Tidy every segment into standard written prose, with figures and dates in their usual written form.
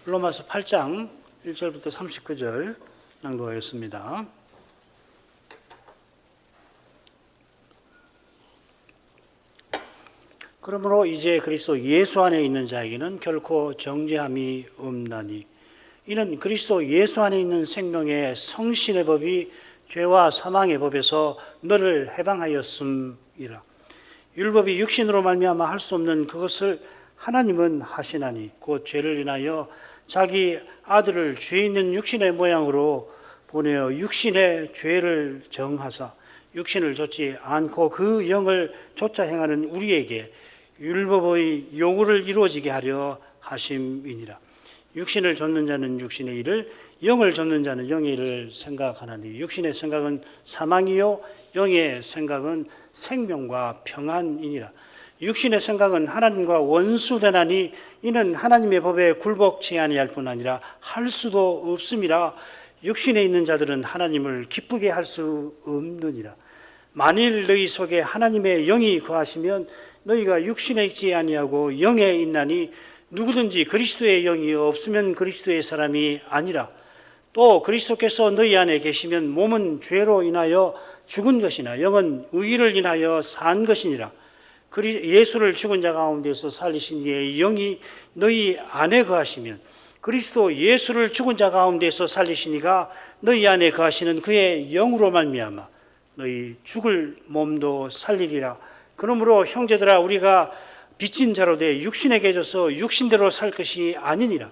로마서 8장 1절부터 39절 낭독하겠습니다. 그러므로 이제 그리스도 예수 안에 있는 자에게는 결코 정죄함이 없나니 이는 그리스도 예수 안에 있는 생명의 성신의 법이 죄와 사망의 법에서 너를 해방하였음이라. 율법이 육신으로 말미암아 할 수 없는 그것을 하나님은 하시나니 곧 죄를 인하여 자기 아들을 죄 있는 육신의 모양으로 보내어 육신의 죄를 정하사 육신을 좇지 않고 그 영을 좇아 행하는 우리에게 율법의 요구를 이루어지게 하려 하심이니라. 육신을 좇는 자는 육신의 일을, 영을 좇는 자는 영의 일을 생각하나니 육신의 생각은 사망이요 영의 생각은 생명과 평안이니라. 육신의 생각은 하나님과 원수되나니 이는 하나님의 법에 굴복치 아니할 뿐 아니라 할 수도 없음이라. 육신에 있는 자들은 하나님을 기쁘게 할 수 없느니라. 만일 너희 속에 하나님의 영이 거하시면 너희가 육신에 있지 아니하고 영에 있나니 누구든지 그리스도의 영이 없으면 그리스도의 사람이 아니라. 또 그리스도께서 너희 안에 계시면 몸은 죄로 인하여 죽은 것이나 영은 의를 인하여 산 것이니라. 예수를 죽은 자 가운데서 살리신 이의 영이 너희 안에 거하시면 그리스도 예수를 죽은 자 가운데서 살리신 이가 너희 안에 거하시는 그의 영으로 말미암아 너희 죽을 몸도 살리리라. 그러므로 형제들아 우리가 빚진 자로 돼 육신에게 져서 육신대로 살 것이 아니니라.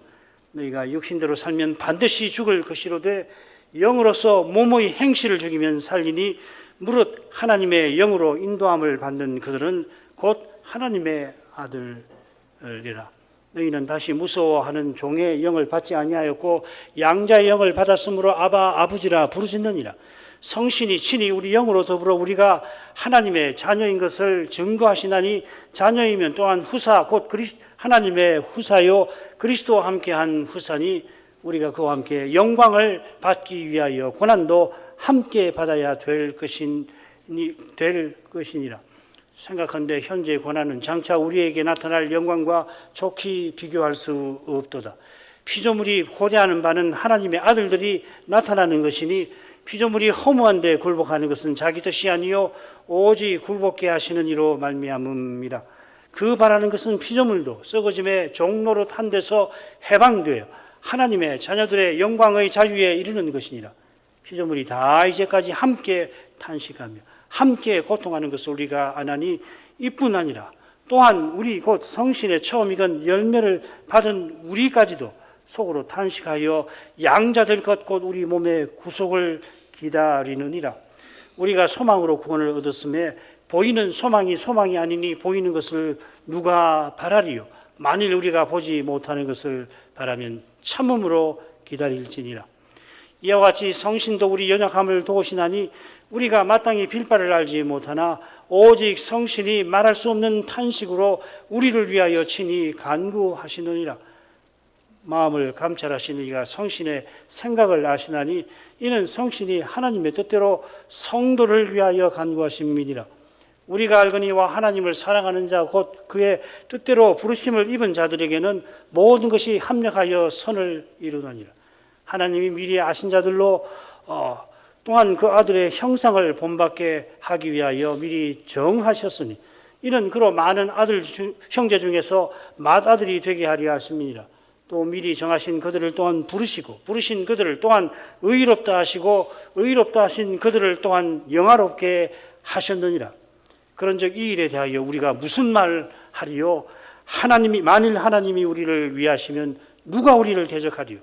너희가 육신대로 살면 반드시 죽을 것이로되 영으로서 몸의 행실을 죽이면 살리니 무릇 하나님의 영으로 인도함을 받는 그들은 곧 하나님의 아들이라. 너희는 다시 무서워하는 종의 영을 받지 아니하였고 양자의 영을 받았으므로 아바 아버지라 부르짖느니라. 성신이 친히 우리 영으로 더불어 우리가 하나님의 자녀인 것을 증거하시나니 자녀이면 또한 후사 곧 하나님의 후사요 그리스도와 함께한 후사니 우리가 그와 함께 영광을 받기 위하여 고난도 함께 받아야 될 것이니라. 생각한데 현재의 고난은 장차 우리에게 나타날 영광과 좋게 비교할 수 없도다. 피조물이 고대하는 바는 하나님의 아들들이 나타나는 것이니 피조물이 허무한 데 굴복하는 것은 자기 뜻이 아니요 오직 굴복게 하시는 이로 말미암음이라. 그 바라는 것은 피조물도 썩어짐의 종로로 탄 데서 해방되어 하나님의 자녀들의 영광의 자유에 이르는 것이니라. 피조물이 다 이제까지 함께 탄식하며 함께 고통하는 것을 우리가 아나니 이뿐 아니라 또한 우리 곧 성신의 처음 익은 열매를 받은 우리까지도 속으로 탄식하여 양자될 것 곧 우리 몸의 구속을 기다리느니라. 우리가 소망으로 구원을 얻었음에 보이는 소망이 아니니 보이는 것을 누가 바라리요. 만일 우리가 보지 못하는 것을 바라면 참음으로 기다릴지니라. 이와 같이 성신도 우리 연약함을 도우시나니 우리가 마땅히 빌 바를 알지 못하나 오직 성신이 말할 수 없는 탄식으로 우리를 위하여 친히 간구하시느니라. 마음을 감찰하시는 이가 성신의 생각을 아시나니 이는 성신이 하나님의 뜻대로 성도를 위하여 간구하심이니라. 우리가 알거니와 하나님을 사랑하는 자 곧 그의 뜻대로 부르심을 입은 자들에게는 모든 것이 합력하여 선을 이루느니라. 하나님이 미리 아신 자들로 또한 그 아들의 형상을 본받게 하기 위하여 미리 정하셨으니 이는 그로 많은 형제 중에서 맏아들이 되게 하려 하심이니라. 또 미리 정하신 그들을 또한 부르시고 부르신 그들을 또한 의롭다 하시고 의롭다 하신 그들을 또한 영화롭게 하셨느니라. 그런즉 이 일에 대하여 우리가 무슨 말 하리요? 만일 하나님이 우리를 위하시면 누가 우리를 대적하리요?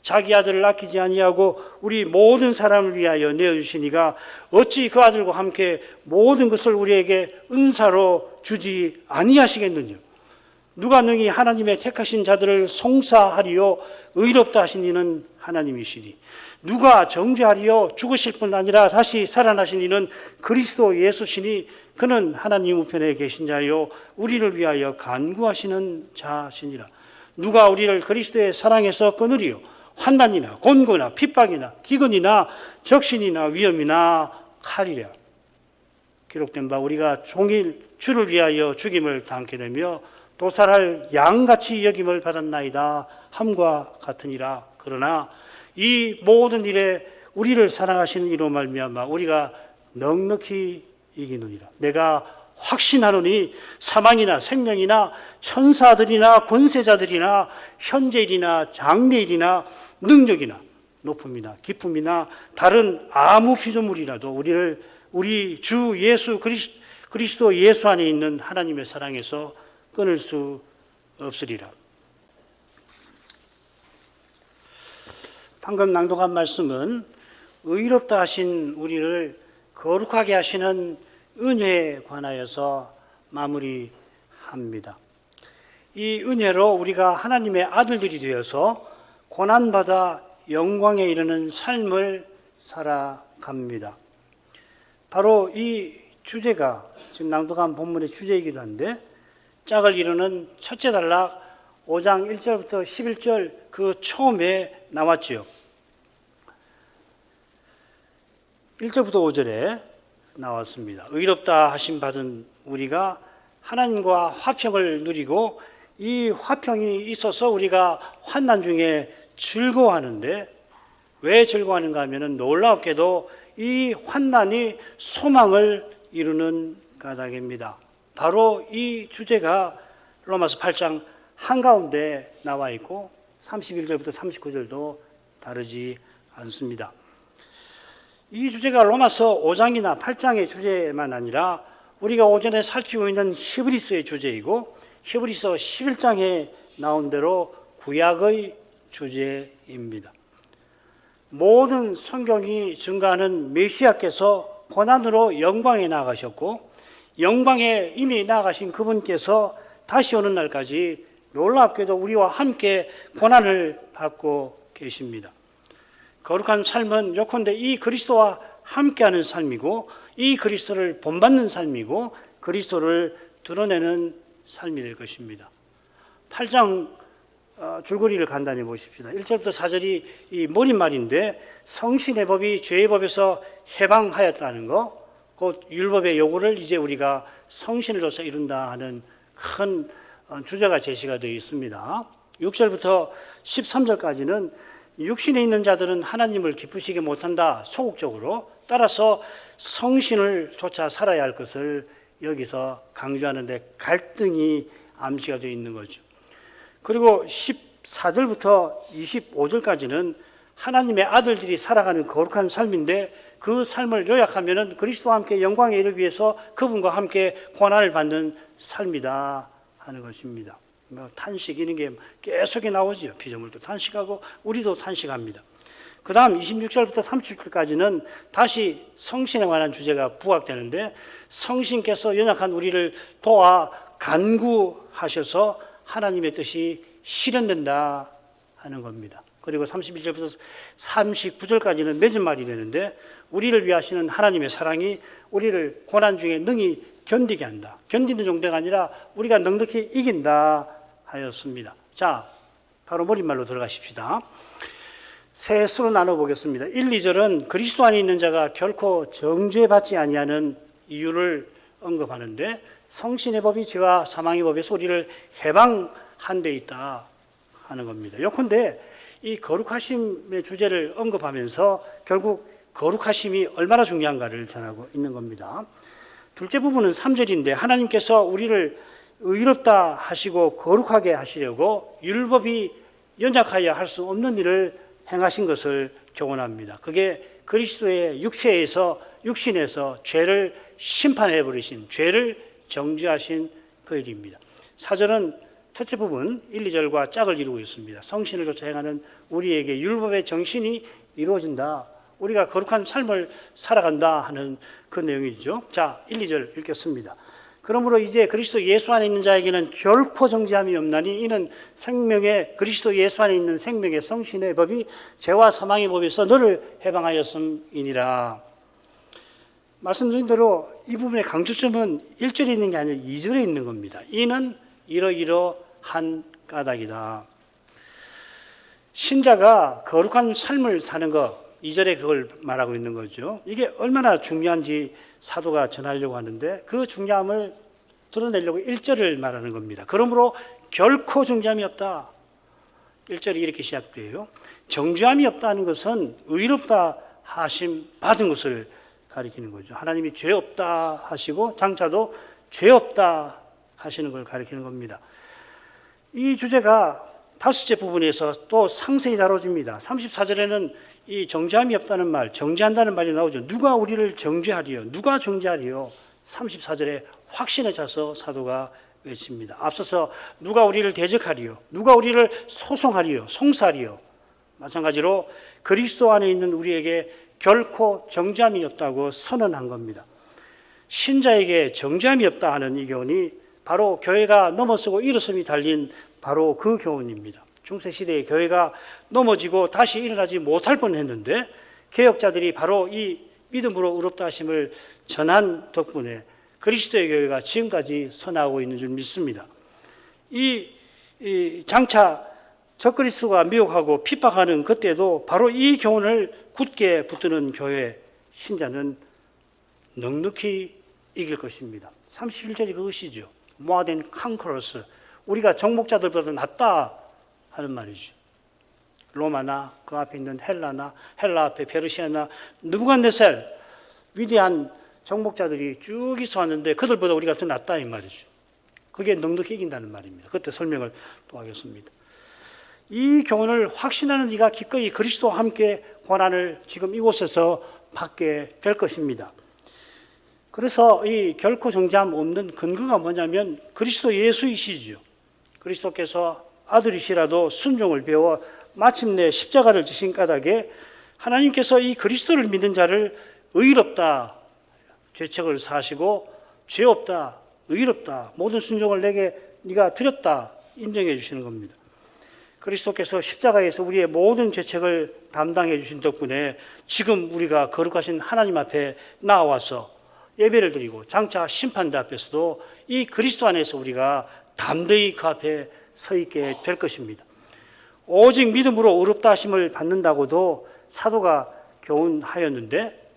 자기 아들을 아끼지 아니하고 우리 모든 사람을 위하여 내어주시니가 어찌 그 아들과 함께 모든 것을 우리에게 은사로 주지 아니하시겠느냐? 누가 능히 하나님의 택하신 자들을 송사하리요? 의롭다 하신 이는 하나님이시니 누가 정죄하리요? 죽으실 뿐 아니라 다시 살아나신 이는 그리스도 예수시니 그는 하나님 우편에 계신 자요 우리를 위하여 간구하시는 자시니라. 누가 우리를 그리스도의 사랑에서 끊으리요? 환난이나 곤고나 핍박이나 기근이나 적신이나 위험이나 칼이랴. 기록된 바 우리가 종일 주를 위하여 죽임을 당케 되며 도살할 양같이 여김을 받았나이다 함과 같으니라. 그러나 이 모든 일에 우리를 사랑하시는 이로 말미암아 우리가 넉넉히 이기느니라. 내가 확신하노니 사망이나 생명이나 천사들이나 권세자들이나 현재일이나 장래일이나 능력이나 높음이나 깊음이나 다른 아무 피조물이라도 우리를 우리 주 예수 그리스도 예수 안에 있는 하나님의 사랑에서 끊을 수 없으리라. 방금 낭독한 말씀은 의롭다 하신 우리를 거룩하게 하시는 은혜에 관하여서 마무리합니다. 이 은혜로 우리가 하나님의 아들들이 되어서 고난받아 영광에 이르는 삶을 살아갑니다. 바로 이 주제가 지금 낭독한 본문의 주제이기도 한데 짝을 이루는 첫째 단락 5장 1절부터 11절 그 처음에 나왔지요. 1절부터 5절에 나왔습니다. 의롭다 하심 받은 우리가 하나님과 화평을 누리고 이 화평이 있어서 우리가 환난 중에 즐거워하는데 왜 즐거워하는가 하면 놀랍게도 이 환난이 소망을 이루는 까닭입니다. 바로 이 주제가 로마서 8장 한가운데 나와 있고 31절부터 39절도 다르지 않습니다. 이 주제가 로마서 5장이나 8장의 주제만 아니라 우리가 오전에 살피고 있는 히브리서의 주제이고 히브리서 11장에 나온 대로 구약의 주제입니다. 모든 성경이 증거하는 메시아께서 고난으로 영광에 나아가셨고 영광에 이미 나아가신 그분께서 다시 오는 날까지 놀랍게도 우리와 함께 고난을 받고 계십니다. 거룩한 삶은 요컨대 이 그리스도와 함께하는 삶이고 이 그리스도를 본받는 삶이고 그리스도를 드러내는 삶이 될 것입니다. 8장 줄거리를 간단히 보십시다. 1절부터 4절이 이 머릿말인데 성신의 법이 죄의 법에서 해방하였다는 것, 곧 율법의 요구를 이제 우리가 성신을 줘서 이룬다 하는 큰 주제가 제시가 되어 있습니다. 6절부터 13절까지는 육신에 있는 자들은 하나님을 기쁘시게 못한다 소극적으로, 따라서 성신을 쫓아 살아야 할 것을 여기서 강조하는데 갈등이 암시가 되어 있는 거죠. 그리고 14절부터 25절까지는 하나님의 아들들이 살아가는 거룩한 삶인데 그 삶을 요약하면 그리스도와 함께 영광에 이르기 위해서 그분과 함께 고난을 받는 삶이다 하는 것입니다. 탄식 이런 게 계속 나오죠. 피조물도 탄식하고 우리도 탄식합니다. 그 다음 26절부터 30절까지는 다시 성신에 관한 주제가 부각되는데 성신께서 연약한 우리를 도와 간구하셔서 하나님의 뜻이 실현된다 하는 겁니다. 그리고 31절부터 39절까지는 맺은 말이 되는데 우리를 위하시는 하나님의 사랑이 우리를 고난 중에 능히 견디게 한다. 견디는 정도가 아니라 우리가 넉넉히 이긴다 하였습니다. 자, 바로 머릿말로 들어가십시다. 세 수로 나눠보겠습니다. 1, 2절은 그리스도 안에 있는 자가 결코 정죄받지 아니하는 이유를 언급하는데 성신의 법이 죄와 사망의 법에서 우리를 해방한 데 있다 하는 겁니다. 요컨대 이 거룩하심의 주제를 언급하면서 결국 거룩하심이 얼마나 중요한가를 전하고 있는 겁니다. 둘째 부분은 3절인데 하나님께서 우리를 의롭다 하시고 거룩하게 하시려고 율법이 연약하여 할 수 없는 일을 행하신 것을 교훈합니다. 그게 그리스도의 육신에서 죄를 심판해 버리신, 죄를 정죄하신 그 일입니다. 4절은 첫째 부분 1, 2절과 짝을 이루고 있습니다. 성신을 쫓아 행하는 우리에게 율법의 정신이 이루어진다. 우리가 거룩한 삶을 살아간다 하는 그 내용이죠. 자, 1, 2절 읽겠습니다. 그러므로 이제 그리스도 예수 안에 있는 자에게는 결코 정죄함이 없나니 이는 생명의 그리스도 예수 안에 있는 생명의 성신의 법이 죄와 사망의 법에서 너를 해방하였음이니라. 말씀드린 대로 이 부분의 강조점은 1절에 있는 게 아니라 2절에 있는 겁니다. 이는 이러이러한 까닭이다. 신자가 거룩한 삶을 사는 것, 2절에 그걸 말하고 있는 거죠. 이게 얼마나 중요한지 사도가 전하려고 하는데 그 중요함을 드러내려고 1절을 말하는 겁니다. 그러므로 결코 정죄함이 없다. 1절이 이렇게 시작돼요. 정죄함이 없다는 것은 의롭다 하심 받은 것을 가리키는 거죠. 하나님이 죄 없다 하시고 장차도 죄 없다 하시는 걸 가리키는 겁니다. 이 주제가 다섯째 부분에서 또 상세히 다뤄집니다. 34절에는 이 정죄함이 없다는 말, 정죄한다는 말이 나오죠. 누가 우리를 정죄하리요? 누가 정죄하리요? 34절에 확신에 차서 사도가 외칩니다. 앞서서 누가 우리를 대적하리요? 누가 우리를 소송하리요? 송사하리요? 마찬가지로 그리스도 안에 있는 우리에게 결코 정죄함이 없다고 선언한 겁니다. 신자에게 정죄함이 없다 하는 이 교훈이 바로 교회가 넘어서고 일어섬이 달린 바로 그 교훈입니다. 중세시대에 교회가 넘어지고 다시 일어나지 못할 뻔했는데 개혁자들이 바로 이 믿음으로 의롭다 하심을 전한 덕분에 그리스도의 교회가 지금까지 서나가고 있는 줄 믿습니다. 이 장차 적그리스도가 미혹하고 핍박하는 그때도 바로 이 교훈을 굳게 붙드는 교회 신자는 넉넉히 이길 것입니다. 31절이 그것이죠. More than conquerors. 우리가 정복자들보다 낫다 하는 말이죠. 로마나 그 앞에 있는 헬라나 헬라 앞에 페르시아나 느부갓네살 위대한 정복자들이 쭉 있어 왔는데 그들보다 우리가 더 낫다 이 말이죠. 그게 넉넉히 이긴다는 말입니다. 그때 설명을 또 하겠습니다. 이 교훈을 확신하는 이가 기꺼이 그리스도와 함께 고난을 지금 이곳에서 받게 될 것입니다. 그래서 이 결코 정죄함 없는 근거가 뭐냐면 그리스도 예수이시죠. 그리스도께서 아들이시라도 순종을 배워 마침내 십자가를 지신 까닭에 하나님께서 이 그리스도를 믿는 자를 의롭다, 죄책을 사시고 죄 없다, 의롭다, 모든 순종을 내게 네가 드렸다 인정해 주시는 겁니다. 그리스도께서 십자가에서 우리의 모든 죄책을 담당해 주신 덕분에 지금 우리가 거룩하신 하나님 앞에 나와서 예배를 드리고 장차 심판대 앞에서도 이 그리스도 안에서 우리가 담대히 그 앞에 서 있게 될 것입니다. 오직 믿음으로 의롭다 하심을 받는다고도 사도가 교훈하였는데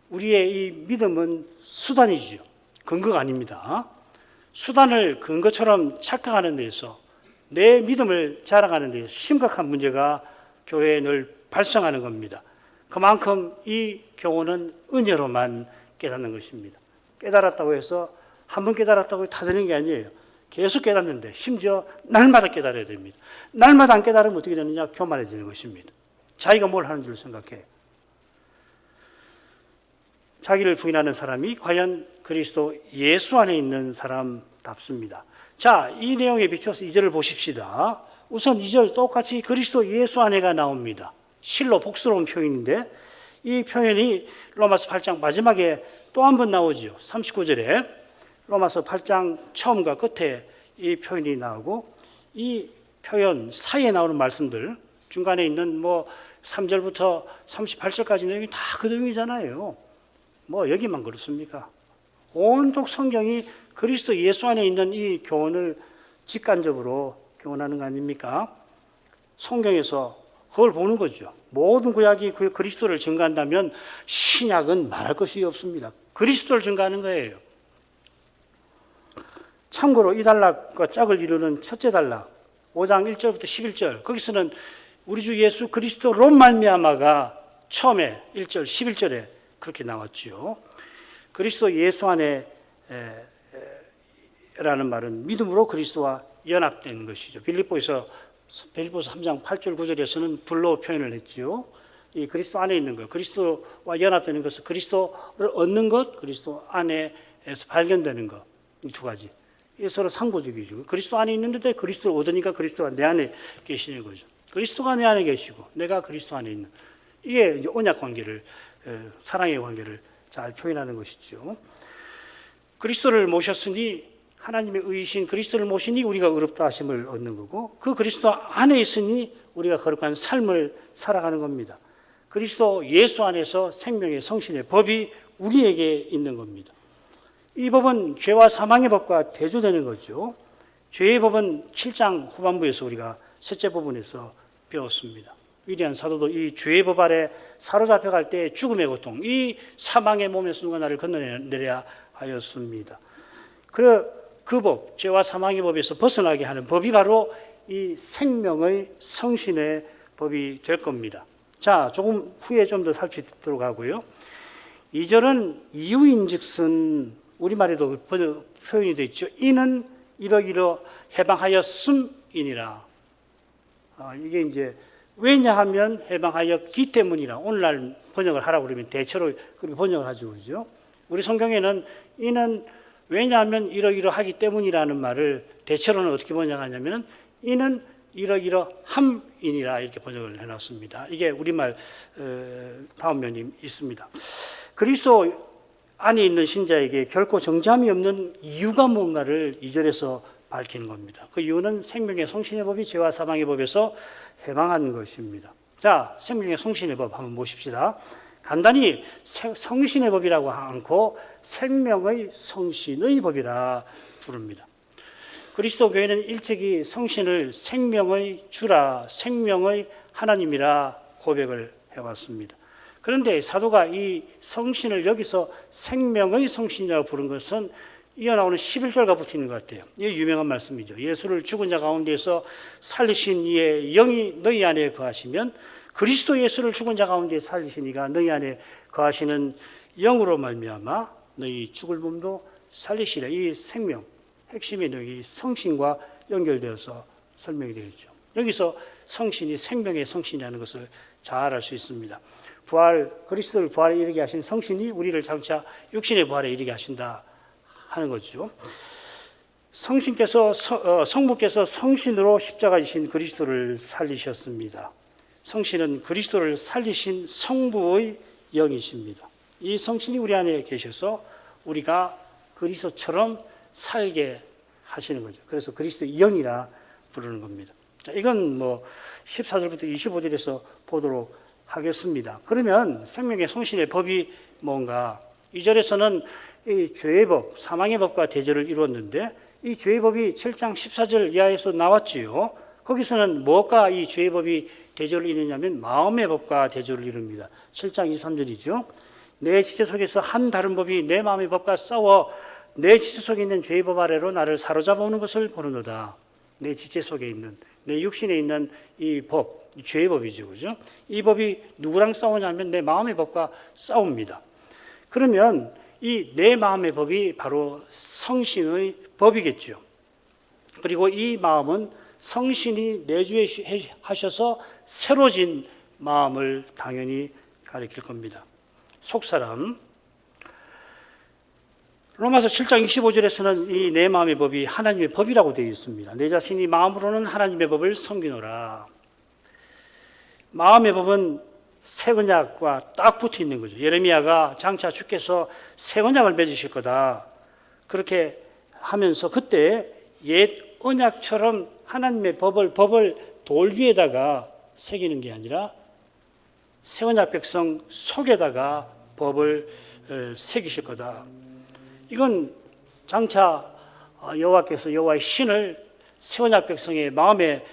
우리의 이 믿음은 수단이지요. 근거가 아닙니다. 수단을 근거처럼 착각하는 데에서 내 믿음을 자랑하는 데서 심각한 문제가 교회에 늘 발생하는 겁니다. 그만큼 이 교훈은 은혜로만 깨닫는 것입니다. 깨달았다고 해서 한 번 깨달았다고 다 되는 게 아니에요. 계속 깨닫는데 심지어 날마다 깨달아야 됩니다. 날마다 안 깨달으면 어떻게 되느냐? 교만해지는 것입니다. 자기가 뭘 하는 줄 생각해요. 자기를 부인하는 사람이 과연 그리스도 예수 안에 있는 사람답습니다. 자, 이 내용에 비춰서 2절을 보십시다. 우선 2절 똑같이 그리스도 예수 안에가 나옵니다. 실로 복스러운 표현인데 이 표현이 로마서 8장 마지막에 또 한 번 나오죠. 39절에 로마서 8장 처음과 끝에 이 표현이 나오고 이 표현 사이에 나오는 말씀들 중간에 있는 3절부터 38절까지 내용이 다 그 내용이잖아요. 여기만 그렇습니까? 온통 성경이 그리스도 예수 안에 있는 이 교훈을 직관적으로 교훈하는 거 아닙니까? 성경에서 그걸 보는 거죠. 모든 구약이 그 그리스도를 증거한다면 신약은 말할 것이 없습니다. 그리스도를 증거하는 거예요. 참고로 이 단락과 짝을 이루는 첫째 단락 5장 1절부터 11절 거기서는 우리 주 예수 그리스도로 말미암아가 처음에 1절 11절에 그렇게 나왔지요. 그리스도 예수 안에 라는 말은 믿음으로 그리스도와 연합된 것이죠. 빌립보서 3장 8절 9절에서는 둘로 표현을 했지요. 이 그리스도 안에 있는 것, 그리스도와 연합되는 것은 그리스도를 얻는 것, 그리스도 안에서 발견되는 것, 이 두 가지. 이게 서로 상호적이죠. 그리스도 안에 있는데 그리스도를 얻으니까 그리스도가 내 안에 계시는 거죠. 그리스도가 내 안에 계시고 내가 그리스도 안에 있는. 이게 이제 언약 관계를, 사랑의 관계를 잘 표현하는 것이죠. 그리스도를 모셨으니 하나님의 의이신 그리스도를 모시니 우리가 의롭다 하심을 얻는 거고 그 그리스도 안에 있으니 우리가 거룩한 삶을 살아가는 겁니다. 그리스도 예수 안에서 생명의 성신의 법이 우리에게 있는 겁니다. 이 법은 죄와 사망의 법과 대조되는 거죠. 죄의 법은 7장 후반부에서 우리가 셋째 부분에서 배웠습니다. 위대한 사도도 이 죄의 법 아래 사로잡혀갈 때 죽음의 고통, 이 사망의 몸에서 누가 나를 건너내려야 하였습니다. 그래 그 법, 죄와 사망의 법에서 벗어나게 하는 법이 바로 이 생명의 성신의 법이 될 겁니다. 자, 조금 후에 좀 더 살피도록 하고요. 2절은 이유인즉슨 우리말에도 표현이 되어 있죠. 이는 이러이러 해방하였음이니라. 이게 이제 왜냐하면 해방하였기 때문이라. 오늘날 번역을 하라고 그러면 대체로 그렇게 번역을 하죠, 그죠? 우리 성경에는 이는 왜냐하면 이러이러 하기 때문이라는 말을 대체로는 어떻게 번역하냐면 이는 이러이러 함이니라 이렇게 번역을 해놨습니다. 이게 우리말 다음 면이 있습니다. 그리스도 안에 있는 신자에게 결코 정잠이 없는 이유가 뭔가를 2절에서 밝히는 겁니다. 그 이유는 생명의 성신의 법이 죄와 사망의 법에서 해방한 것입니다. 자, 생명의 성신의 법 한번 보십시다. 간단히 성신의 법이라고 않고 생명의 성신의 법이라 부릅니다. 그리스도 교회는 일찍이 성신을 생명의 주라, 생명의 하나님이라 고백을 해왔습니다. 그런데 사도가 이 성신을 여기서 생명의 성신이라고 부른 것은 이어나오는 11절과 붙어 있는 것 같아요. 이게 유명한 말씀이죠. 예수를 죽은 자 가운데서 살리신 이의 영이 너희 안에 거하시면 그리스도 예수를 죽은 자 가운데 살리신 이가 너희 안에 거하시는 영으로 말미암아 너희 죽을 몸도 살리시라. 이 생명, 핵심의 내용이 성신과 연결되어서 설명이 되어 있죠. 여기서 성신이 생명의 성신이라는 것을 잘 알 수 있습니다. 그리스도를 부활에 이르게 하신 성신이 우리를 장차 육신의 부활에 이르게 하신다 하는 거죠. 성부께서 성신으로 십자가 지신 그리스도를 살리셨습니다. 성신은 그리스도를 살리신 성부의 영이십니다. 이 성신이 우리 안에 계셔서 우리가 그리스도처럼 살게 하시는 거죠. 그래서 그리스도의 영이라 부르는 겁니다. 자, 이건 14절부터 25절에서 보도록 하겠습니다. 그러면 생명의 성신의 법이 뭔가? 2절에서는 이 죄의 법, 사망의 법과 대조를 이루었는데 이 죄의 법이 7장 14절 이하에서 나왔지요. 거기서는 무엇과 이 죄의 법이 대조를 이루냐면 마음의 법과 대조를 이룹니다. 7장 23절이죠. 내 지체 속에서 한 다른 법이 내 마음의 법과 싸워 내 지체 속에 있는 죄의 법 아래로 나를 사로잡아 오는 것을 보는도다. 내 지체 속에 있는, 내 육신에 있는 이 법, 이 죄의 법이죠, 그죠? 이 법이 누구랑 싸우냐면 내 마음의 법과 싸웁니다. 그러면 이 내 마음의 법이 바로 성신의 법이겠죠. 그리고 이 마음은 성신이 내주에 하셔서 새로진 마음을 당연히 가리킬 겁니다. 속사람, 로마서 7장 25절에서는 이 내 마음의 법이 하나님의 법이라고 되어 있습니다. 내 자신이 마음으로는 하나님의 법을 섬기노라. 마음의 법은 새 언약과 딱 붙어 있는 거죠. 예레미야가 장차 주께서 새 언약을 맺으실 거다. 그렇게 하면서 그때 옛 언약처럼 하나님의 법을 돌 위에다가 새기는 게 아니라 새 언약 백성 속에다가 법을 새기실 거다. 이건 장차 여호와께서 여호와의 신을 새 언약 백성의 마음에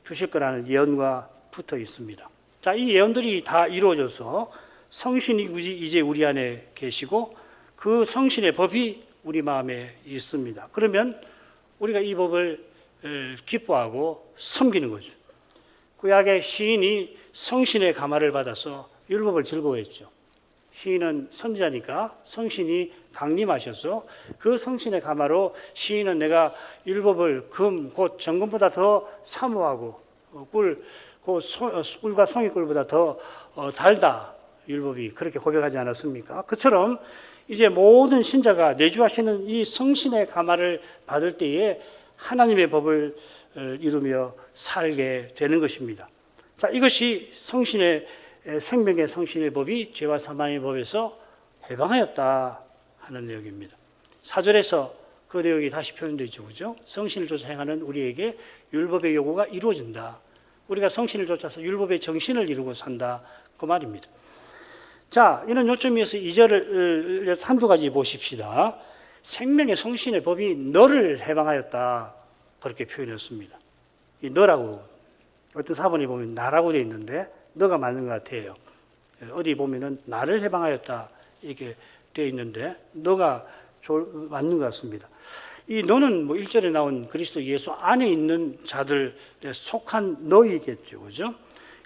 두실 거라는 예언과 붙어 있습니다. 자, 이 예언들이 다 이루어져서 성신이 이제 우리 안에 계시고 그 성신의 법이 우리 마음에 있습니다. 그러면 우리가 이 법을 기뻐하고 섬기는 거죠. 구약의 시인이 성신의 감화를 받아서 율법을 즐거워했죠. 시인은 선지자니까 성신이 강림하셔서 그 성신의 감화로 시인은 내가 율법을 금, 곧 정금보다 더 사모하고 꿀과 송이꿀보다 더 달다. 율법이 그렇게 고백하지 않았습니까? 그처럼 이제 모든 신자가 내주하시는 이 성신의 감화를 받을 때에 하나님의 법을 이루며 살게 되는 것입니다. 자, 이것이 생명의 성신의 법이 죄와 사망의 법에서 해방하였다 하는 내용입니다. 4절에서 그 내용이 다시 표현되어 있죠. 그죠? 성신을 쫓아 행하는 우리에게 율법의 요구가 이루어진다. 우리가 성신을 쫓아서 율법의 정신을 이루고 산다. 그 말입니다. 자, 이런 요점에서 2절을 한두 가지 보십시다. 생명의 성신의 법이 너를 해방하였다. 그렇게 표현했습니다. 이 너라고, 어떤 사본에 보면 나라고 되어 있는데 너가 맞는 것 같아요. 어디 보면은 나를 해방하였다 이렇게 되어 있는데 너가 맞는 것 같습니다. 이 너는 뭐 1절에 나온 그리스도 예수 안에 있는 자들에 속한 너희겠죠. 그죠?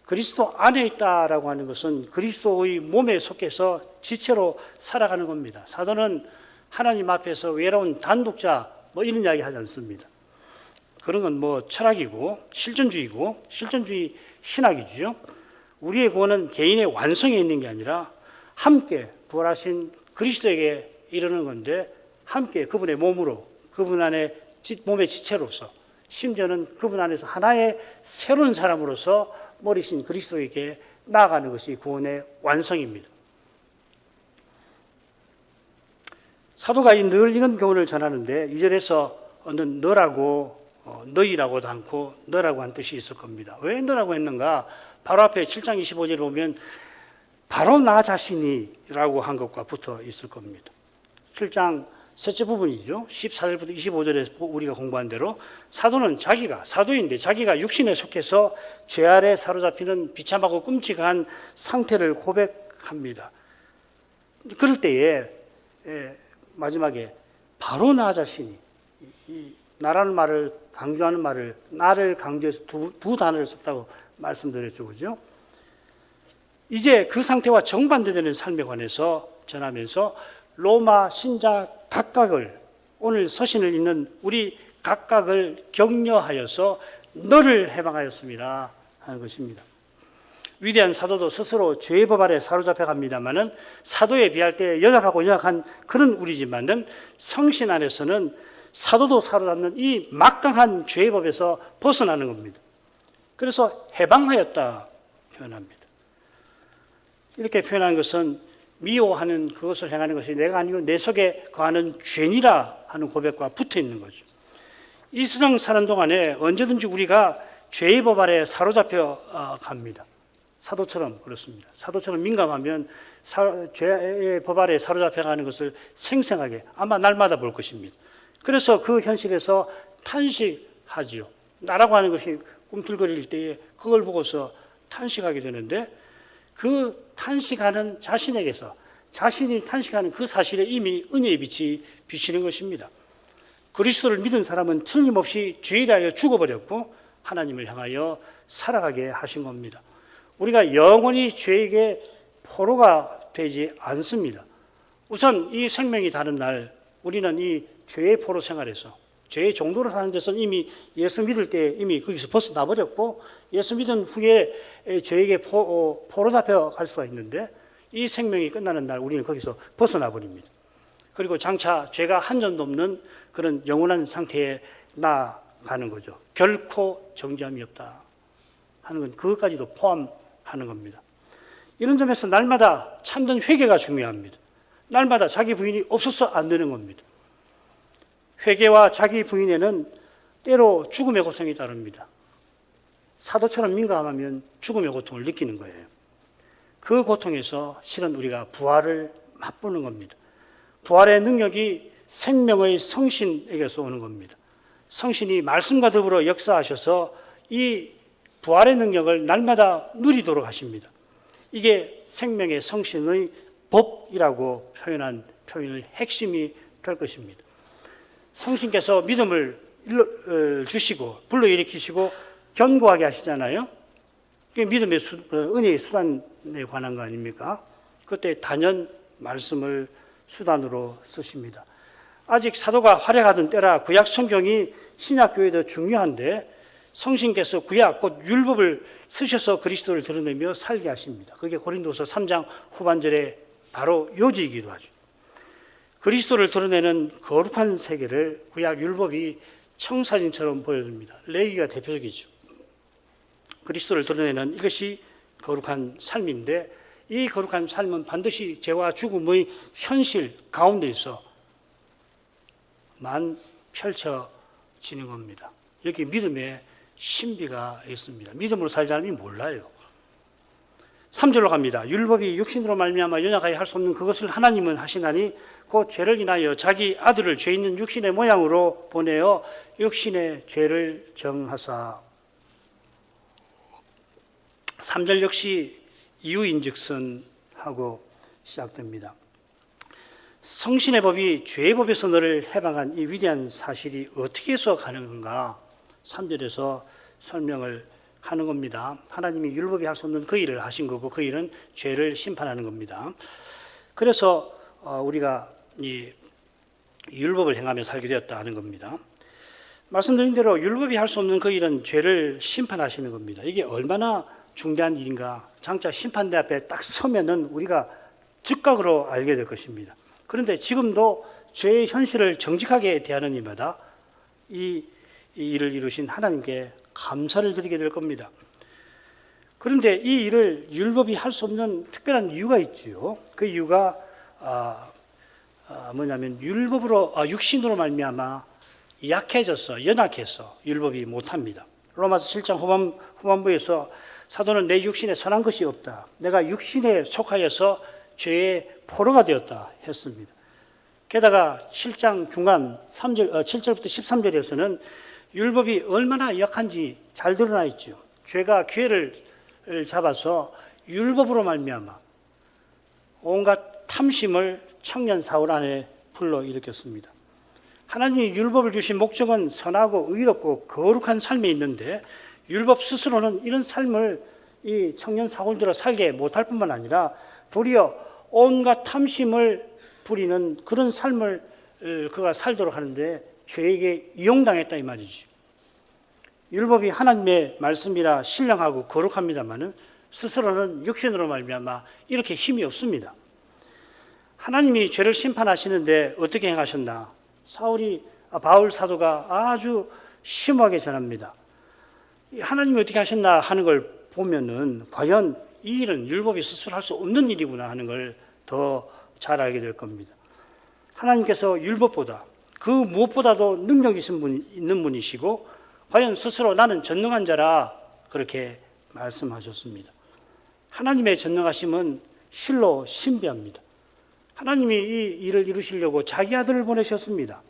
그리스도 안에 있다라고 하는 것은 그리스도의 몸에 속해서 지체로 살아가는 겁니다. 사도는 하나님 앞에서 외로운 단독자 뭐 이런 이야기 하지 않습니다. 그런 건 뭐 철학이고 실존주의고 실존주의 신학이죠. 우리의 구원은 개인의 완성에 있는 게 아니라 함께 부활하신 그리스도에게 이르는 건데 함께 그분의 몸으로 그분 안에 몸의 지체로서 심지어는 그분 안에서 하나의 새로운 사람으로서 머리신 그리스도에게 나아가는 것이 구원의 완성입니다. 사도가 늘 이런 교훈을 전하는데 2절에서 너라고 너희라고도 않고 너라고 한 뜻이 있을 겁니다. 왜 너라고 했는가? 바로 앞에 7장 25절에 보면 바로 나 자신이라고 한 것과 붙어 있을 겁니다. 7장 셋째 부분이죠. 14절부터 25절에 우리가 공부한 대로 사도는 사도인데 자기가 육신에 속해서 죄 아래 사로잡히는 비참하고 끔찍한 상태를 고백합니다. 그럴 때에 마지막에 바로 나 자신이 나라는 말을 강조하는 말을 나를 강조해서 두 단어를 썼다고 말씀드렸죠. 그죠? 이제 그 상태와 정반대되는 삶에 관해서 전하면서 로마 신자 각각을 오늘 서신을 읽는 우리 각각을 격려하여서 너를 해방하였습니다 하는 것입니다. 위대한 사도도 스스로 죄의 법 아래 사로잡혀 갑니다만은 사도에 비할 때 연약하고 연약한 그런 우리지만은 성신 안에서는 사도도 사로잡는 이 막강한 죄의 법에서 벗어나는 겁니다. 그래서 해방하였다 표현합니다. 이렇게 표현한 것은 미워하는 그것을 행하는 것이 내가 아니고 내 속에 거하는 죄니라 하는 고백과 붙어 있는 거죠. 이 세상 사는 동안에 언제든지 우리가 죄의 법 아래 사로잡혀 갑니다. 사도처럼 그렇습니다. 사도처럼 민감하면 죄의 법 아래 사로잡혀 가는 것을 생생하게 아마 날마다 볼 것입니다. 그래서 그 현실에서 탄식하지요. 나라고 하는 것이 꿈틀거릴 때에 그걸 보고서 탄식하게 되는데 그 탄식하는 자신에게서 자신이 탄식하는 그 사실에 이미 은혜의 빛이 비치는 것입니다. 그리스도를 믿은 사람은 틀림없이 죄에 대하여 죽어버렸고 하나님을 향하여 살아가게 하신 겁니다. 우리가 영원히 죄에게 포로가 되지 않습니다. 우선 이 생명이 다른 날 우리는 이 죄의 포로 생활에서 죄의 종도로 사는 데서는 이미 예수 믿을 때 이미 거기서 벗어나 버렸고 예수 믿은 후에 죄에게 포로 잡혀 갈 수가 있는데 이 생명이 끝나는 날 우리는 거기서 벗어나 버립니다. 그리고 장차 죄가 한 점도 없는 그런 영원한 상태에 나아가는 거죠. 결코 정죄함이 없다 하는 건 그것까지도 포함하는 겁니다. 이런 점에서 날마다 참된 회개가 중요합니다. 날마다 자기 부인이 없어서 안 되는 겁니다. 회개와 자기 부인에는 때로 죽음의 고통이 따릅니다. 사도처럼 민감하면 죽음의 고통을 느끼는 거예요. 그 고통에서 실은 우리가 부활을 맛보는 겁니다. 부활의 능력이 생명의 성신에게서 오는 겁니다. 성신이 말씀과 더불어 역사하셔서 이 부활의 능력을 날마다 누리도록 하십니다. 이게 생명의 성신의 법이라고 표현한 표현의 핵심이 될 것입니다. 성신께서 믿음을 주시고 불러일으키시고 견고하게 하시잖아요. 그게 믿음의 은혜의 수단에 관한 거 아닙니까? 그때 단연 말씀을 수단으로 쓰십니다. 아직 사도가 활약하던 때라 구약 성경이 신약 교회도 중요한데 성신께서 구약 곧 율법을 쓰셔서 그리스도를 드러내며 살게 하십니다. 그게 고린도서 3장 후반절에 바로 요지이기도 하죠. 그리스도를 드러내는 거룩한 세계를 구약 율법이 청사진처럼 보여줍니다. 레위기가 대표적이죠. 그리스도를 드러내는 이것이 거룩한 삶인데 이 거룩한 삶은 반드시 죄와 죽음의 현실 가운데에서만 펼쳐지는 겁니다. 여기 믿음의 신비가 있습니다. 믿음으로 살 사람이 몰라요. 3절로 갑니다. 율법이 육신으로 말미암아 연약하게 할 수 없는 그것을 하나님은 하시나니 곧 죄를 인하여 자기 아들을 죄 있는 육신의 모양으로 보내어 육신의 죄를 정하사. 3절 역시 이유인즉슨 하고 시작됩니다. 성신의 법이 죄의 법에서 너를 해방한 이 위대한 사실이 어떻게 해서 가능한가? 3절에서 설명을 하는 겁니다. 하나님이 율법이 할 수 없는 그 일을 하신 거고 그 일은 죄를 심판하는 겁니다. 그래서 우리가 이 율법을 행하며 살게 되었다 하는 겁니다. 말씀드린 대로 율법이 할 수 없는 그 일은 죄를 심판하시는 겁니다. 이게 얼마나 중대한 일인가. 장차 심판대 앞에 딱 서면은 우리가 즉각으로 알게 될 것입니다. 그런데 지금도 죄의 현실을 정직하게 대하는 이마다 이 일을 이루신 하나님께 감사를 드리게 될 겁니다. 그런데 이 일을 율법이 할 수 없는 특별한 이유가 있지요. 그 이유가 뭐냐면 율법으로 육신으로 말미암아 약해져서 연약해서 율법이 못합니다. 로마서 7장 후반부에서 사도는 내 육신에 선한 것이 없다. 내가 육신에 속하여서 죄의 포로가 되었다 했습니다. 게다가 7장 중간 7절부터 13절에서는 율법이 얼마나 약한지 잘 드러나 있죠. 죄가 기회를 잡아서 율법으로 말미암아 온갖 탐심을 청년 사울 안에 불러일으켰습니다. 하나님이 율법을 주신 목적은 선하고 의롭고 거룩한 삶에 있는데 율법 스스로는 이런 삶을 이 청년 사울들을 살게 못할 뿐만 아니라 도리어 온갖 탐심을 부리는 그런 삶을 그가 살도록 하는데 죄에게 이용당했다 이 말이지. 율법이 하나님의 말씀이라 신령하고 거룩합니다마는 스스로는 육신으로 말미암아 이렇게 힘이 없습니다. 하나님이 죄를 심판하시는데 어떻게 행하셨나? 바울 사도가 아주 심하게 전합니다. 하나님이 어떻게 하셨나 하는 걸 보면은 과연 이 일은 율법이 스스로 할 수 없는 일이구나 하는 걸 더 잘 알게 될 겁니다. 하나님께서 율법보다 그 무엇보다도 능력이 있는 분이시고 과연 스스로 나는 전능한 자라 그렇게 말씀하셨습니다. 하나님의 전능하심은 실로 신비합니다. 하나님이 이 일을 이루시려고 자기 아들을 보내셨습니다.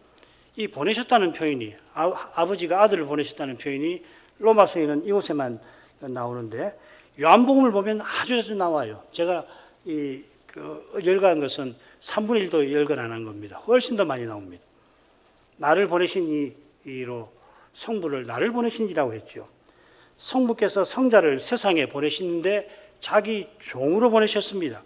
이 보내셨다는 표현이 아버지가 아들을 보내셨다는 표현이 로마서에는 이곳에만 나오는데 요한복음을 보면 아주 자주 나와요. 제가 열거한 것은 3분의 1도 열거 안 한 겁니다. 훨씬 더 많이 나옵니다. 나를 보내신 이로 성부를 나를 보내신 이라고 했죠. 성부께서 성자를 세상에 보내시는데 자기 종으로 보내셨습니다.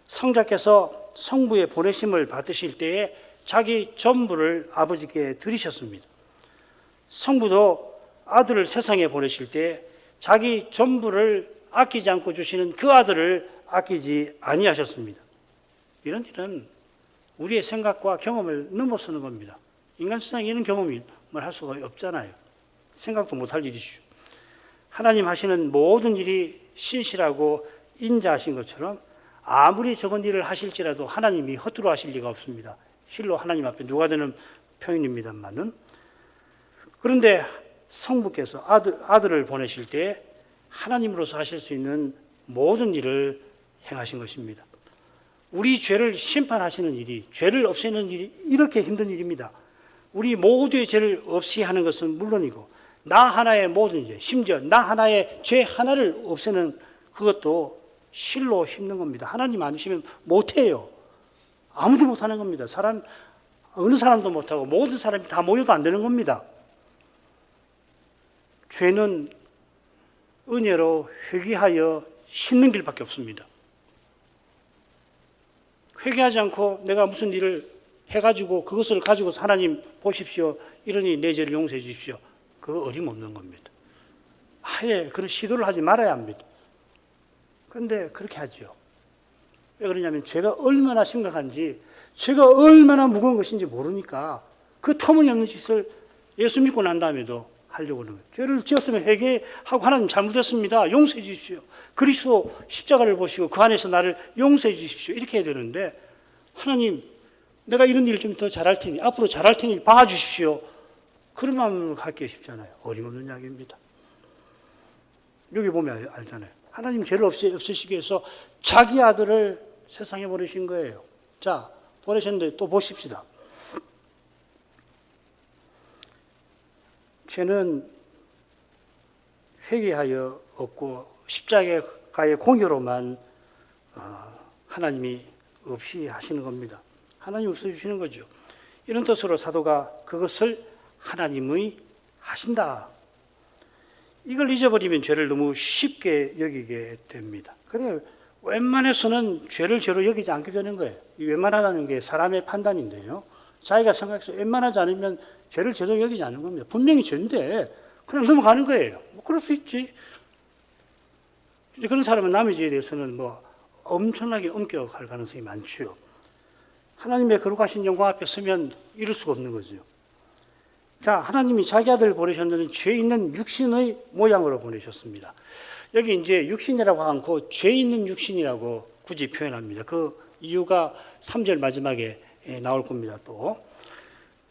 성자께서 성부의 보내심을 받으실 때에 자기 전부를 아버지께 드리셨습니다. 성부도 아들을 세상에 보내실 때 자기 전부를 아끼지 않고 주시는 그 아들을 아끼지 아니하셨습니다. 이런 일은 우리의 생각과 경험을 넘어서는 겁니다. 인간 세상에 이런 경험을 할 수가 없잖아요. 생각도 못할 일이죠. 하나님 하시는 모든 일이 신실하고 인자하신 것처럼 아무리 적은 일을 하실지라도 하나님이 허투루 하실 리가 없습니다. 실로 하나님 앞에 누가 되는 표현입니다만은. 그런데 성부께서 아들을 보내실 때 하나님으로서 하실 수 있는 모든 일을 행하신 것입니다. 우리 죄를 심판하시는 일이, 죄를 없애는 일이 이렇게 힘든 일입니다. 우리 모두의 죄를 없이 하는 것은 물론이고 나 하나의 모든 죄, 심지어 나 하나의 죄 하나를 없애는 그것도 실로 힘든 겁니다. 하나님 아니시면 못해요. 아무도 못하는 겁니다. 어느 사람도 못하고 모든 사람이 다 모여도 안 되는 겁니다. 죄는 은혜로 회개하여 씻는 길밖에 없습니다. 회개하지 않고 내가 무슨 일을 해가지고 그것을 가지고서 하나님 보십시오. 이러니 내 죄를 용서해 주십시오. 그거 어림없는 겁니다. 아예 그런 시도를 하지 말아야 합니다. 그런데 그렇게 하죠. 왜 그러냐면 죄가 얼마나 심각한지, 죄가 얼마나 무거운 것인지 모르니까 그 터무니없는 짓을 예수 믿고 난 다음에도 하려고 하는 거예요. 죄를 지었으면 회개하고 하나님 잘못했습니다. 용서해 주십시오. 그리스도 십자가를 보시고 그 안에서 나를 용서해 주십시오. 이렇게 해야 되는데 하나님 내가 이런 일 좀 더 잘할 테니 앞으로 잘할 테니 봐주십시오. 그런 마음으로 갈게 쉽잖아요. 어림없는 이야기입니다. 여기 보면 알잖아요. 하나님 죄를 없애시기 위해서 자기 아들을 세상에 보내신 거예요. 자, 보내셨는데 또 보십시다. 죄는 회개하여 없고 십자가의 공여로만 하나님이 없이 하시는 겁니다. 하나님 없어주시는 거죠. 이런 뜻으로 사도가 그것을 하나님의 하신다. 이걸 잊어버리면 죄를 너무 쉽게 여기게 됩니다. 그래요. 웬만해서는 죄를 죄로 여기지 않게 되는 거예요. 이 웬만하다는 게 사람의 판단인데요. 자기가 생각해서 웬만하지 않으면 죄를 죄로 여기지 않는 겁니다. 분명히 죄인데 그냥 넘어가는 거예요. 뭐 그럴 수 있지. 그런 사람은 남의 죄에 대해서는 뭐 엄청나게 엄격할 가능성이 많죠. 하나님의 거룩하신 영광 앞에 서면 이룰 수가 없는 거죠. 자, 하나님이 자기 아들을 보내셨는데 죄 있는 육신의 모양으로 보내셨습니다. 여기 이제 육신이라고 않고 죄 있는 육신이라고 굳이 표현합니다. 그 이유가 3절 마지막에 나올 겁니다. 또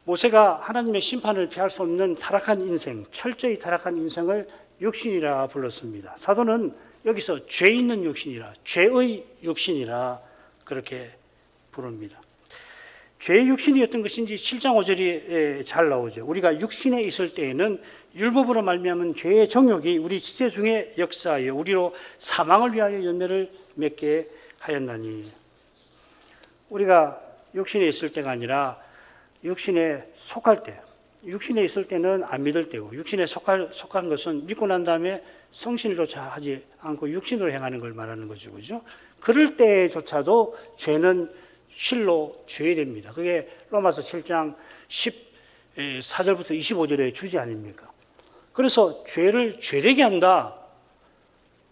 모세가 하나님의 심판을 피할 수 없는 타락한 인생, 철저히 타락한 인생을 육신이라 불렀습니다. 사도는 여기서 죄 있는 육신이라, 죄의 육신이라 그렇게 부릅니다. 죄의 육신이 어떤 것인지 7장 5절이 잘 나오죠. 우리가 육신에 있을 때에는 율법으로 말미암은 죄의 정욕이 우리 지체 중에 역사하여 우리로 사망을 위하여 열매를 맺게 하였나니. 우리가 육신에 있을 때가 아니라 육신에 속할 때, 육신에 있을 때는 안 믿을 때고, 육신에 속한 것은 믿고 난 다음에 성신조차 하지 않고 육신으로 행하는 걸 말하는 거죠. 그죠? 그럴 때조차도 죄는 실로 죄됩니다. 그게 로마서 7장 14절부터 25절의 주제 아닙니까? 그래서 죄를 죄되게 한다.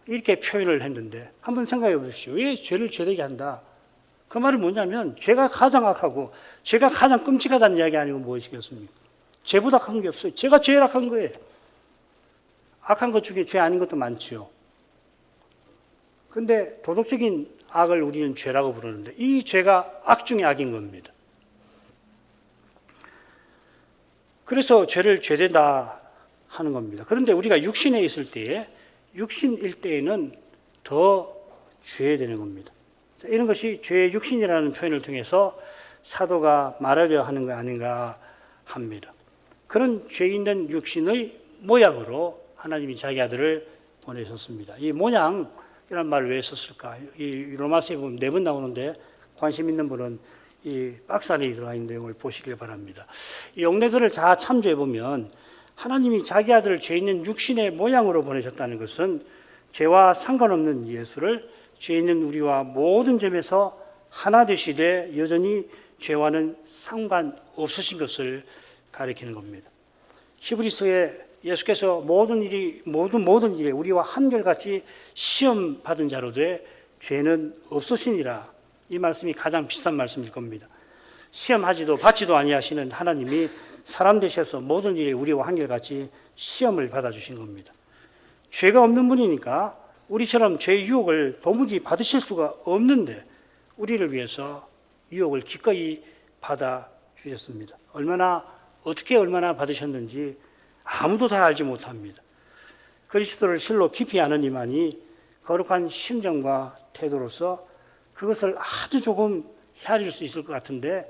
이렇게 표현을 했는데 한번 생각해 보십시오. 왜 죄를 죄되게 한다? 그 말은 뭐냐면 죄가 가장 악하고 죄가 가장 끔찍하다는 이야기 아니고 무엇이겠습니까? 죄보다 악한 게 없어요. 죄가 제일 악한 거예요. 악한 것 중에 죄 아닌 것도 많지요. 근데 도덕적인 악을 우리는 죄라고 부르는데 이 죄가 악 중에 악인 겁니다. 그래서 죄를 죄되다 하는 겁니다. 그런데 우리가 육신에 있을 때에 육신일 때에는 더 죄되는 겁니다. 이런 것이 죄의 육신이라는 표현을 통해서 사도가 말하려 하는 거 아닌가 합니다. 그런 죄 있는 육신의 모양으로 하나님이 자기 아들을 보내셨습니다. 이 모양이란 말을 왜 썼을까? 이 로마서에 보면 4번 나오는데 관심 있는 분은 이 박스 안에 들어가 있는 내용을 보시길 바랍니다. 이 용례들을 잘 참조해 보면 하나님이 자기 아들을 죄 있는 육신의 모양으로 보내셨다는 것은 죄와 상관없는 예수를 죄 있는 우리와 모든 점에서 하나 되시되 여전히 죄와는 상관없으신 것을 가리키는 겁니다. 히브리서에 예수께서 모든 일에 우리와 한결같이 시험 받은 자로 돼 죄는 없으시니라. 이 말씀이 가장 비슷한 말씀일 겁니다. 시험하지도 받지도 아니하시는 하나님이 사람 되셔서 모든 일에 우리와 한결같이 시험을 받아주신 겁니다. 죄가 없는 분이니까 우리처럼 죄의 유혹을 도무지 받으실 수가 없는데 우리를 위해서 유혹을 기꺼이 받아주셨습니다. 어떻게 얼마나 받으셨는지 아무도 다 알지 못합니다. 그리스도를 실로 깊이 아는 이만이 거룩한 심정과 태도로서 그것을 아주 조금 헤아릴 수 있을 것 같은데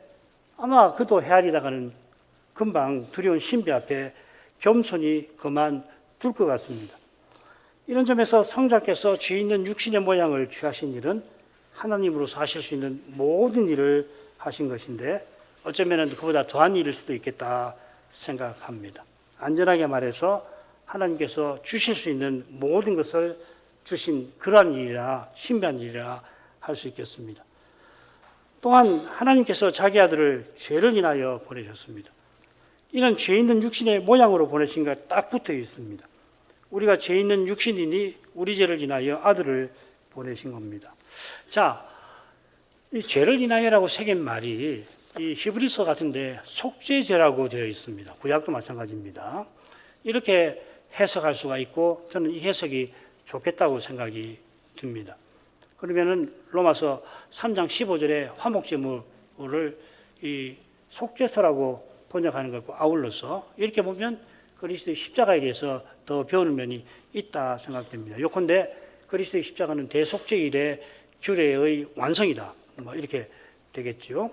아마 그도 헤아리다가는 금방 두려운 신비 앞에 겸손히 그만둘 것 같습니다. 이런 점에서 성자께서 죄 있는 육신의 모양을 취하신 일은 하나님으로서 하실 수 있는 모든 일을 하신 것인데 어쩌면 그보다 더한 일일 수도 있겠다 생각합니다. 안전하게 말해서 하나님께서 주실 수 있는 모든 것을 주신 그러한 일이라 신비한 일이라 할 수 있겠습니다. 또한 하나님께서 자기 아들을 죄를 인하여 보내셨습니다. 이는 죄 있는 육신의 모양으로 보내신 것 딱 붙어 있습니다. 우리가 죄 있는 육신이니 우리 죄를 인하여 아들을 보내신 겁니다. 자, 이 죄를 인하여라고 새긴 말이 이 히브리서 같은데 속죄죄라고 되어 있습니다. 구약도 마찬가지입니다. 이렇게 해석할 수가 있고 저는 이 해석이 좋겠다고 생각이 듭니다. 그러면은 로마서 3장 15절에 화목제물을 이 속죄서라고 번역하는 것과 아울러서 이렇게 보면 그리스도의 십자가에 대해서 더 배우는 면이 있다 생각됩니다. 요컨대 그리스도의 십자가는 대속죄일의 규례의 완성이다. 뭐 이렇게 되겠죠.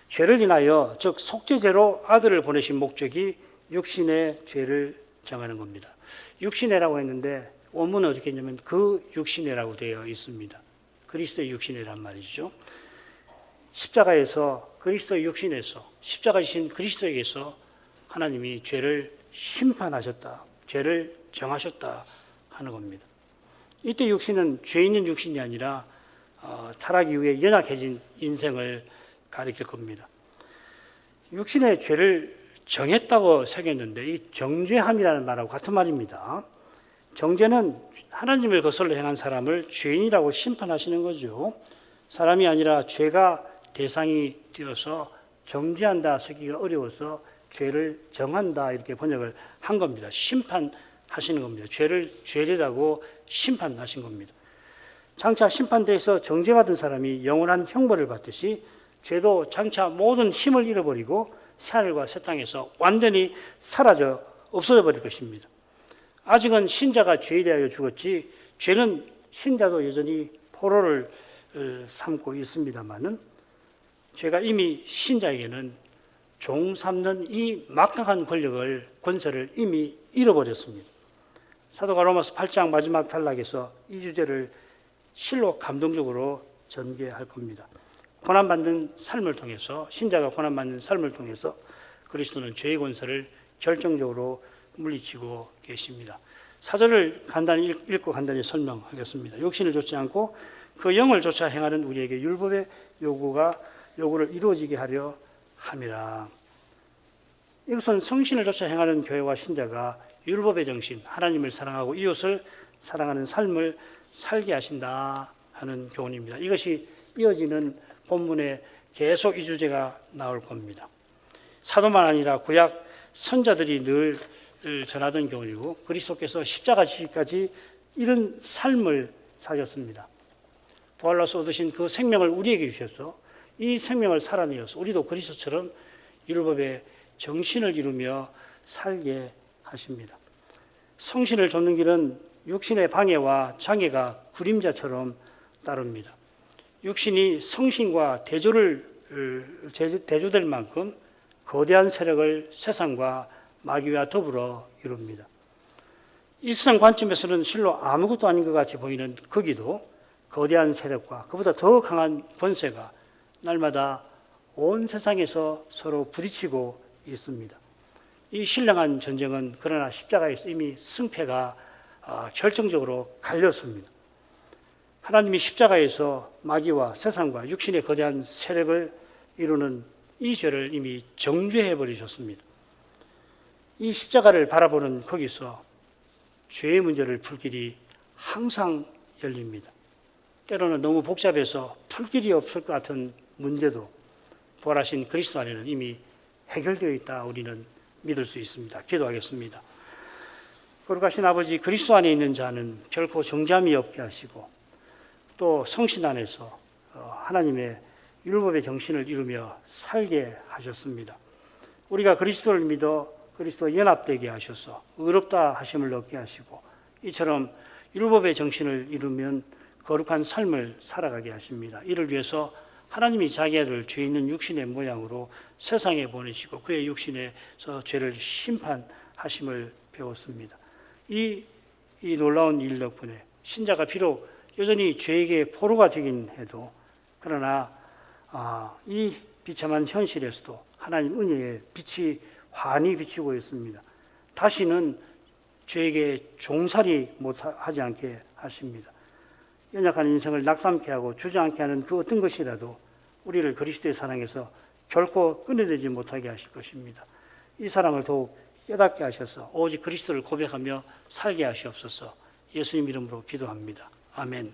죄를 인하여 즉 속죄제로 아들을 보내신 목적이 육신의 죄를 정하는 겁니다. 육신애라고 했는데 원문은 어떻게 했냐면 그 육신애라고 되어 있습니다. 그리스도의 육신애란 말이죠. 십자가에서 그리스도의 육신에서 십자가이신 그리스도에게서 하나님이 죄를 심판하셨다, 죄를 정하셨다 하는 겁니다. 이때 육신은 죄 있는 육신이 아니라 타락 이후에 연약해진 인생을 가리킬 겁니다. 육신의 죄를 정했다고 새겼는데 이 정죄함이라는 말하고 같은 말입니다. 정죄는 하나님을 거슬러 행한 사람을 죄인이라고 심판하시는 거죠. 사람이 아니라 죄가 대상이 되어서 정죄한다 쓰기가 어려워서 죄를 정한다 이렇게 번역을 한 겁니다. 심판하시는 겁니다. 죄를 죄되다고 심판하신 겁니다. 장차 심판대에서 정죄받은 사람이 영원한 형벌을 받듯이 죄도 장차 모든 힘을 잃어버리고 새하늘과 새 땅에서 완전히 사라져 없어져 버릴 것입니다. 아직은 신자가 죄에 대하여 죽었지 죄는 신자도 여전히 포로를 삼고 있습니다마는 죄가 이미 신자에게는 종 삼는 이 막강한 권세를 이미 잃어버렸습니다. 사도가 로마서 8장 마지막 단락에서 이 주제를 실로 감동적으로 전개할 겁니다. 고난받는 삶을 통해서 신자가 고난받는 삶을 통해서 그리스도는 죄의 권세를 결정적으로 물리치고 계십니다. 4절을 간단히 읽고 간단히 설명하겠습니다. 욕심을 좇지 않고 그 영을 좇아 행하는 우리에게 율법의 요구를 이루어지게 하려 함이라. 이것은 성신을 좇아 행하는 교회와 신자가 율법의 정신, 하나님을 사랑하고 이웃을 사랑하는 삶을 살게 하신다 하는 교훈입니다. 이것이 이어지는 본문에 계속 이 주제가 나올 겁니다. 사도만 아니라 구약 선자들이 늘 전하던 교훈이고 그리스도께서 십자가 지시까지 이런 삶을 사셨습니다. 부활로서 얻으신 그 생명을 우리에게 주셔서 이 생명을 살아내어서 우리도 그리스도처럼 율법의 정신을 이루며 살게 하십니다. 성신을 좇는 길은 육신의 방해와 장애가 그림자처럼 따릅니다. 육신이 성신과 대조될 만큼 거대한 세력을 세상과 마귀와 더불어 이룹니다. 이 세상 관점에서는 실로 아무것도 아닌 것 같이 보이는 거기도 거대한 세력과 그보다 더 강한 권세가 날마다 온 세상에서 서로 부딪히고 있습니다. 이 신령한 전쟁은 그러나 십자가에서 이미 승패가 결정적으로 갈렸습니다. 하나님이 십자가에서 마귀와 세상과 육신의 거대한 세력을 이루는 이 죄를 이미 정죄해 버리셨습니다. 이 십자가를 바라보는 거기서 죄의 문제를 풀 길이 항상 열립니다. 때로는 너무 복잡해서 풀 길이 없을 것 같은 문제도 부활하신 그리스도 안에는 이미 해결되어 있다 우리는 믿을 수 있습니다. 기도하겠습니다. 거룩하신 아버지, 그리스도 안에 있는 자는 결코 정죄함이 없게 하시고 또 성신 안에서 하나님의 율법의 정신을 이루며 살게 하셨습니다. 우리가 그리스도를 믿어 그리스도와 연합되게 하셔서 의롭다 하심을 얻게 하시고 이처럼 율법의 정신을 이루면 거룩한 삶을 살아가게 하십니다. 이를 위해서 하나님이 자기 아들 죄 있는 육신의 모양으로 세상에 보내시고 그의 육신에서 죄를 심판하심을 배웠습니다. 이 놀라운 일 덕분에 신자가 비록 여전히 죄에게 포로가 되긴 해도 그러나 이 비참한 현실에서도 하나님 은혜의 빛이 환히 비치고 있습니다. 다시는 죄에게 종살이 못하지 않게 하십니다. 연약한 인생을 낙담케 하고 주저앉게 하는 그 어떤 것이라도 우리를 그리스도의 사랑에서 결코 끊어내지 못하게 하실 것입니다. 이 사랑을 더욱 깨닫게 하셔서 오직 그리스도를 고백하며 살게 하시옵소서. 예수님 이름으로 기도합니다. 아멘.